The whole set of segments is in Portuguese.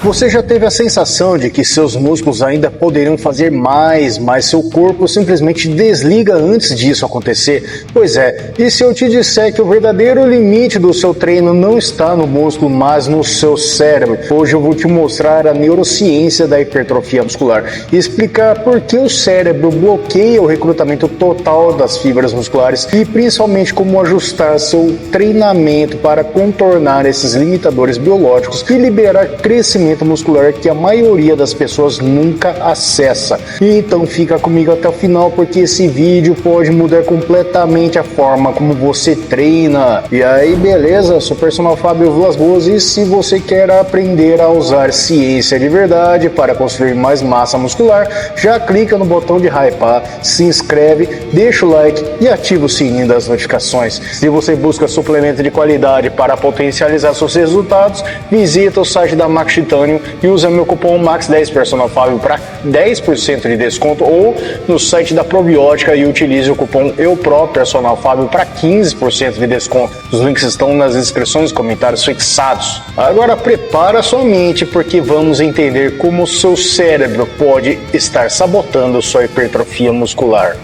Você já teve a sensação de que seus músculos ainda poderiam fazer mais, mas seu corpo simplesmente desliga antes disso acontecer? Pois é, e se eu te disser que o verdadeiro limite do seu treino não está no músculo, mas no seu cérebro? Hoje eu vou te mostrar a neurociência da hipertrofia muscular e explicar por que o cérebro bloqueia o recrutamento total das fibras musculares e principalmente como ajustar seu treinamento para contornar esses limitadores biológicos e liberar crescimento muscular que a maioria das pessoas nunca acessa. Então fica comigo até o final, porque esse vídeo pode mudar completamente a forma como você treina. E aí, beleza? Eu sou o personal Fábio Vilas Boas e se você quer aprender a usar ciência de verdade para construir mais massa muscular, já clica no botão de hypar, se inscreve, deixa o like e ativa o sininho das notificações. Se você busca suplemento de qualidade para potencializar seus resultados, visita o site da Max Titanium e usa meu cupom MAX10 Personal Fábio para 10% de desconto, ou no site da Probiótica e utilize o cupom Personal Fábio para 15% de desconto. Os links estão nas descrições e comentários fixados. Agora prepara sua mente, porque vamos entender como o seu cérebro pode estar sabotando sua hipertrofia muscular.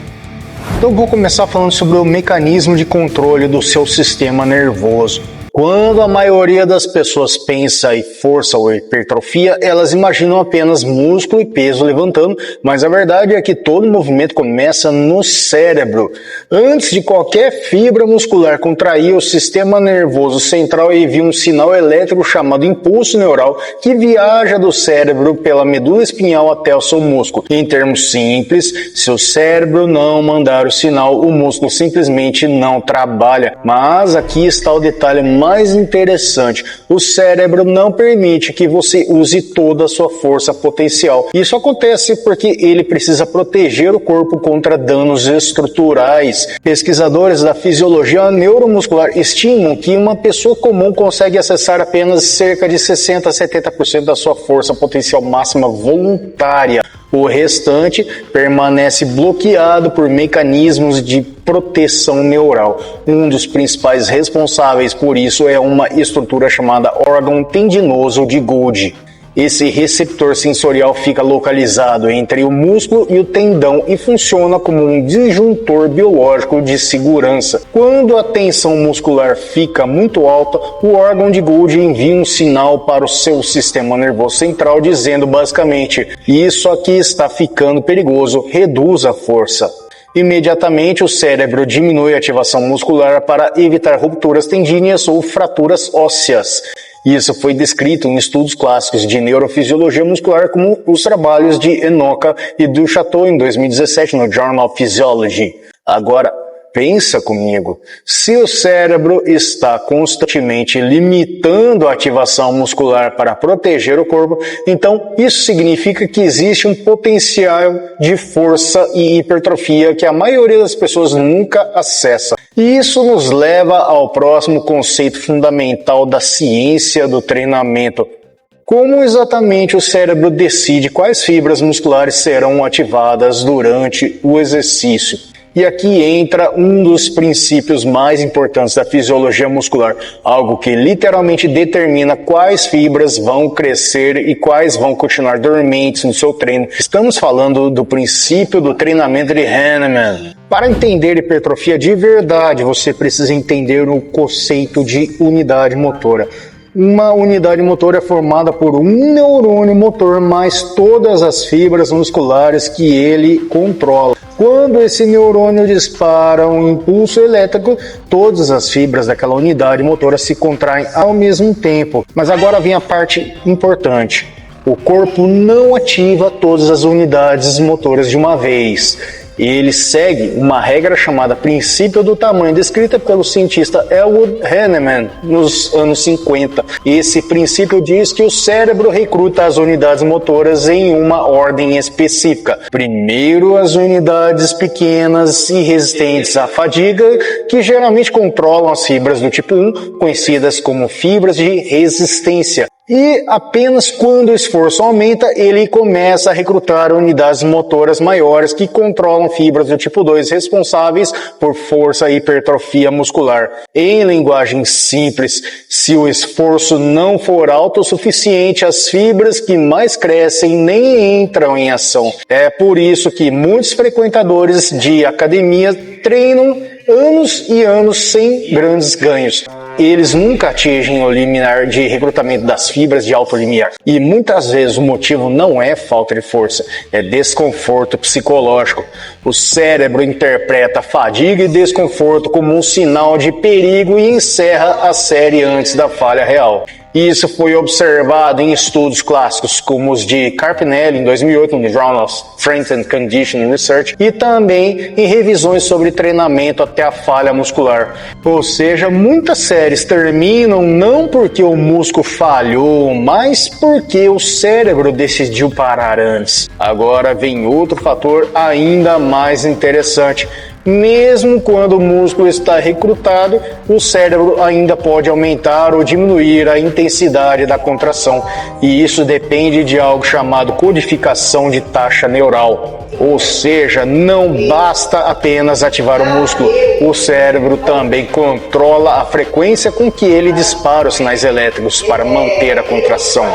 Então vou começar falando sobre o mecanismo de controle do seu sistema nervoso. Quando a maioria das pessoas pensa em força ou hipertrofia, elas imaginam apenas músculo e peso levantando, mas a verdade é que todo movimento começa no cérebro. Antes de qualquer fibra muscular contrair, o sistema nervoso central envia um sinal elétrico chamado impulso neural que viaja do cérebro pela medula espinhal até o seu músculo. Em termos simples, se o cérebro não mandar o sinal, o músculo simplesmente não trabalha. Mas aqui está o detalhe mais interessante: o cérebro não permite que você use toda a sua força potencial. Isso acontece porque ele precisa proteger o corpo contra danos estruturais. Pesquisadores da fisiologia neuromuscular estimam que uma pessoa comum consegue acessar apenas cerca de 60 a 70% da sua força potencial máxima voluntária. O restante permanece bloqueado por mecanismos de proteção neural. Um dos principais responsáveis por isso é uma estrutura chamada órgão tendinoso de Golgi. Esse receptor sensorial fica localizado entre o músculo e o tendão e funciona como um disjuntor biológico de segurança. Quando a tensão muscular fica muito alta, o órgão de Golgi envia um sinal para o seu sistema nervoso central dizendo basicamente: isso aqui está ficando perigoso, reduz a força. Imediatamente o cérebro diminui a ativação muscular para evitar rupturas tendíneas ou fraturas ósseas. Isso foi descrito em estudos clássicos de neurofisiologia muscular, como os trabalhos de Enoka e Duchateau em 2017 no Journal of Physiology. Agora, pensa comigo, se o cérebro está constantemente limitando a ativação muscular para proteger o corpo, então isso significa que existe um potencial de força e hipertrofia que a maioria das pessoas nunca acessa. E isso nos leva ao próximo conceito fundamental da ciência do treinamento: como exatamente o cérebro decide quais fibras musculares serão ativadas durante o exercício. E aqui entra um dos princípios mais importantes da fisiologia muscular, algo que literalmente determina quais fibras vão crescer e quais vão continuar dormentes no seu treino. Estamos falando do princípio do treinamento de Hahnemann. Para entender hipertrofia de verdade, você precisa entender o conceito de unidade motora. Uma unidade motora é formada por um neurônio motor mais todas as fibras musculares que ele controla. Quando esse neurônio dispara um impulso elétrico, todas as fibras daquela unidade motora se contraem ao mesmo tempo. Mas agora vem a parte importante: o corpo não ativa todas as unidades motoras de uma vez. Ele segue uma regra chamada princípio do tamanho, descrita pelo cientista Elwood Hahnemann nos anos 50. Esse princípio diz que o cérebro recruta as unidades motoras em uma ordem específica. Primeiro, as unidades pequenas e resistentes à fadiga, que geralmente controlam as fibras do tipo 1, conhecidas como fibras de resistência. E apenas quando o esforço aumenta, ele começa a recrutar unidades motoras maiores que controlam fibras do tipo 2 responsáveis por força e hipertrofia muscular. Em linguagem simples, se o esforço não for alto o suficiente, as fibras que mais crescem nem entram em ação. É por isso que muitos frequentadores de academia treinam anos e anos sem grandes ganhos. Eles nunca atingem o limiar de recrutamento das fibras de alto limiar. E muitas vezes o motivo não é falta de força, é desconforto psicológico. O cérebro interpreta fadiga e desconforto como um sinal de perigo e encerra a série antes da falha real. Isso foi observado em estudos clássicos como os de Carpinelli em 2008 no Journal of Strength and Conditioning Research e também em revisões sobre treinamento até a falha muscular. Ou seja, muitas séries terminam não porque o músculo falhou, mas porque o cérebro decidiu parar antes. Agora vem outro fator ainda mais interessante. Mesmo quando o músculo está recrutado, o cérebro ainda pode aumentar ou diminuir a intensidade da contração, e isso depende de algo chamado codificação de taxa neural. Ou seja, não basta apenas ativar o músculo, o cérebro também controla a frequência com que ele dispara os sinais elétricos para manter a contração.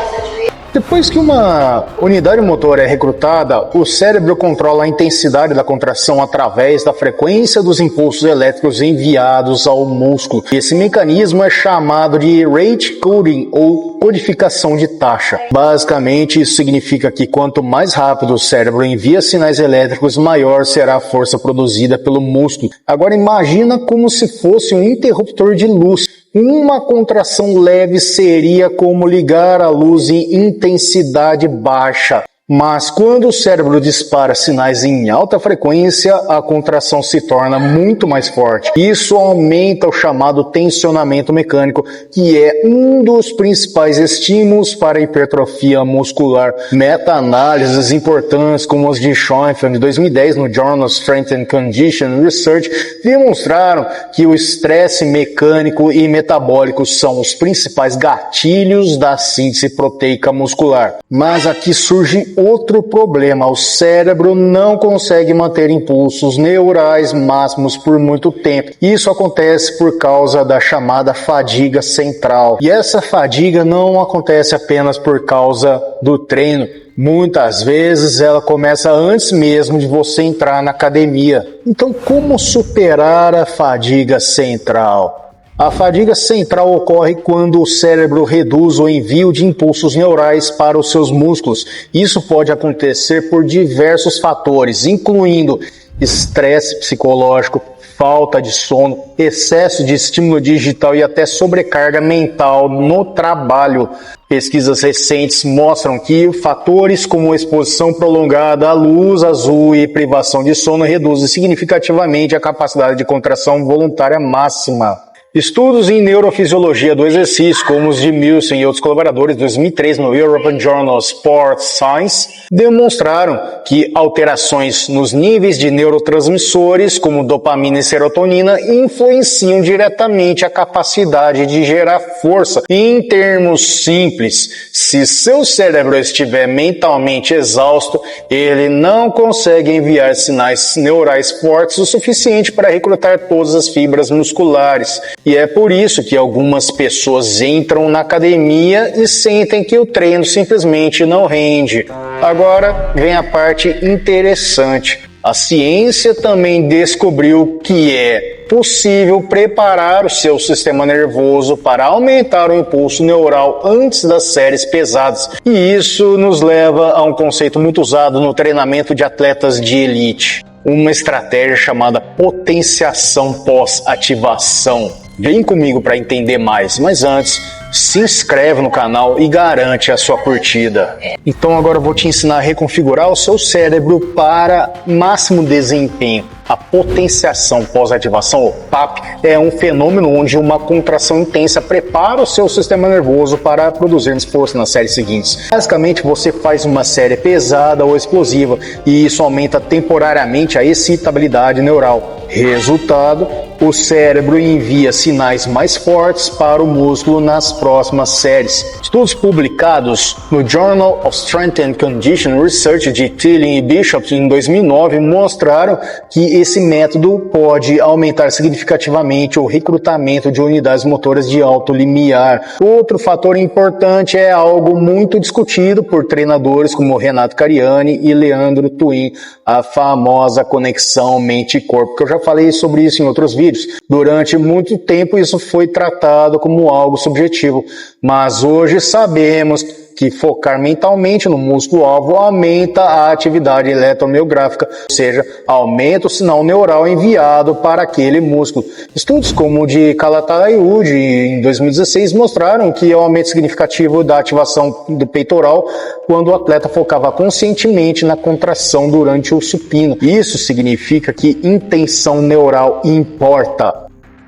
Depois que uma unidade motora é recrutada, o cérebro controla a intensidade da contração através da frequência dos impulsos elétricos enviados ao músculo. Esse mecanismo é chamado de rate coding ou codificação de taxa. Basicamente, isso significa que quanto mais rápido o cérebro envia sinais elétricos, maior será a força produzida pelo músculo. Agora imagina como se fosse um interruptor de luz. Uma contração leve seria como ligar a luz em intensidade baixa. Mas quando o cérebro dispara sinais em alta frequência, a contração se torna muito mais forte. Isso aumenta o chamado tensionamento mecânico, que é um dos principais estímulos para a hipertrofia muscular. Meta-análises importantes, como as de Schoenfeld em 2010 no Journal of Strength and Conditioning Research, demonstraram que o estresse mecânico e metabólico são os principais gatilhos da síntese proteica muscular. Mas aqui surge outro problema: o cérebro não consegue manter impulsos neurais máximos por muito tempo. Isso acontece por causa da chamada fadiga central. E essa fadiga não acontece apenas por causa do treino. Muitas vezes ela começa antes mesmo de você entrar na academia. Então, como superar a fadiga central? A fadiga central ocorre quando o cérebro reduz o envio de impulsos neurais para os seus músculos. Isso pode acontecer por diversos fatores, incluindo estresse psicológico, falta de sono, excesso de estímulo digital e até sobrecarga mental no trabalho. Pesquisas recentes mostram que fatores como exposição prolongada à luz azul e privação de sono reduzem significativamente a capacidade de contração voluntária máxima. Estudos em neurofisiologia do exercício, como os de Milson e outros colaboradores, 2003 no European Journal of Sports Science, demonstraram que alterações nos níveis de neurotransmissores, como dopamina e serotonina, influenciam diretamente a capacidade de gerar força. Em termos simples, se seu cérebro estiver mentalmente exausto, ele não consegue enviar sinais neurais fortes o suficiente para recrutar todas as fibras musculares. E é por isso que algumas pessoas entram na academia e sentem que o treino simplesmente não rende. Agora vem a parte interessante. A ciência também descobriu que é possível preparar o seu sistema nervoso para aumentar o impulso neural antes das séries pesadas. E isso nos leva a um conceito muito usado no treinamento de atletas de elite. Uma estratégia chamada potenciação pós-ativação. Vem comigo para entender mais, mas antes, se inscreve no canal e garante a sua curtida. Então agora eu vou te ensinar a reconfigurar o seu cérebro para máximo desempenho. A potenciação pós-ativação, ou PAP, é um fenômeno onde uma contração intensa prepara o seu sistema nervoso para produzir força nas séries seguintes. Basicamente, você faz uma série pesada ou explosiva e isso aumenta temporariamente a excitabilidade neural. Resultado, o cérebro envia sinais mais fortes para o músculo nas próximas séries. Estudos publicados no Journal of Strength and Condition Research de Tilling e Bishop em 2009 mostraram que esse método pode aumentar significativamente o recrutamento de unidades motoras de alto limiar. Outro fator importante é algo muito discutido por treinadores como Renato Cariani e Leandro Twin, a famosa conexão mente-corpo, que eu já falei sobre isso em outros vídeos. Durante muito tempo isso foi tratado como algo subjetivo, mas hoje sabemos que focar mentalmente no músculo-alvo aumenta a atividade eletromiográfica, ou seja, aumenta o sinal neural enviado para aquele músculo. Estudos como o de Calatayud em 2016 mostraram que há um aumento significativo da ativação do peitoral quando o atleta focava conscientemente na contração durante o supino. Isso significa que intenção neural importa.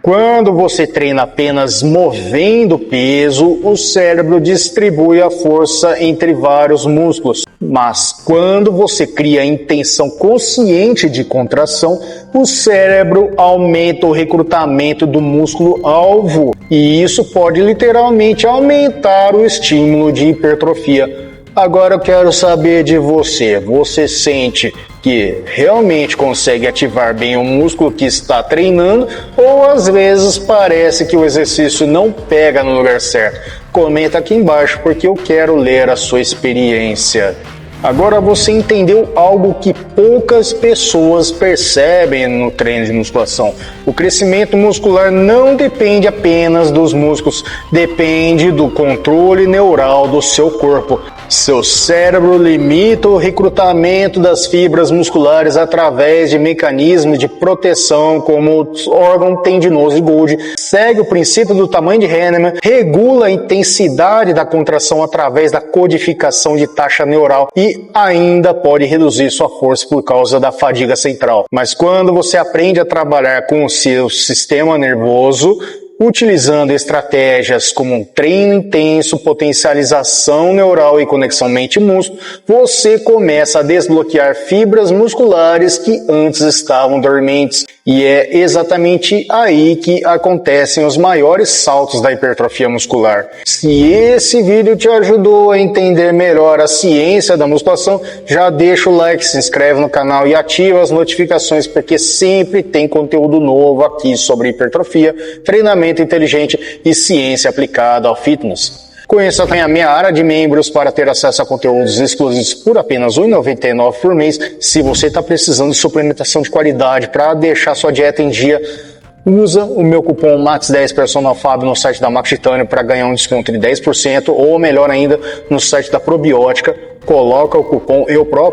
Quando você treina apenas movendo peso, o cérebro distribui a força entre vários músculos. Mas quando você cria a intenção consciente de contração, o cérebro aumenta o recrutamento do músculo-alvo. E isso pode literalmente aumentar o estímulo de hipertrofia. Agora eu quero saber de você. Você sente que realmente consegue ativar bem o músculo que está treinando ou às vezes parece que o exercício não pega no lugar certo? Comenta aqui embaixo porque eu quero ler a sua experiência. Agora você entendeu algo que poucas pessoas percebem no treino de musculação. O crescimento muscular não depende apenas dos músculos, depende do controle neural do seu corpo. Seu cérebro limita o recrutamento das fibras musculares através de mecanismos de proteção como o órgão tendinoso de Golgi, segue o princípio do tamanho de Hahnemann, regula a intensidade da contração através da codificação de taxa neural e ainda pode reduzir sua força por causa da fadiga central. Mas quando você aprende a trabalhar com o seu sistema nervoso, utilizando estratégias como um treino intenso, potencialização neural e conexão mente-músculo, você começa a desbloquear fibras musculares que antes estavam dormentes. E é exatamente aí que acontecem os maiores saltos da hipertrofia muscular. Se esse vídeo te ajudou a entender melhor a ciência da musculação, já deixa o like, se inscreve no canal e ativa as notificações, porque sempre tem conteúdo novo aqui sobre hipertrofia, treinamento inteligente e ciência aplicada ao fitness. Conheça também a minha área de membros para ter acesso a conteúdos exclusivos por apenas R$ 1,99 por mês. Se você está precisando de suplementação de qualidade para deixar sua dieta em dia, usa o meu cupom MAX10 Personal Fab no site da Max Titânio para ganhar um desconto de 10% ou melhor ainda no site da Probiótica. Coloca o cupom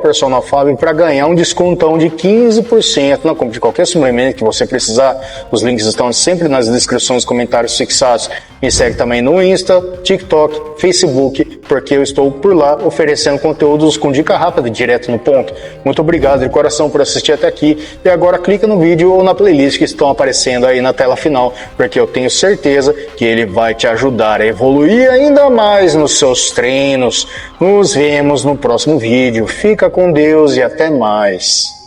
Personal Fab para ganhar um descontão de 15% na compra de qualquer suplemento que você precisar. Os links estão sempre nas descrições e comentários fixados. Me segue também no Insta, TikTok, Facebook, porque eu estou por lá oferecendo conteúdos com dica rápida, direto no ponto. Muito obrigado de coração por assistir até aqui. E agora clica no vídeo ou na playlist que estão aparecendo aí na tela final, porque eu tenho certeza que ele vai te ajudar a evoluir ainda mais nos seus treinos. Nos vemos no próximo vídeo. Fica com Deus e até mais.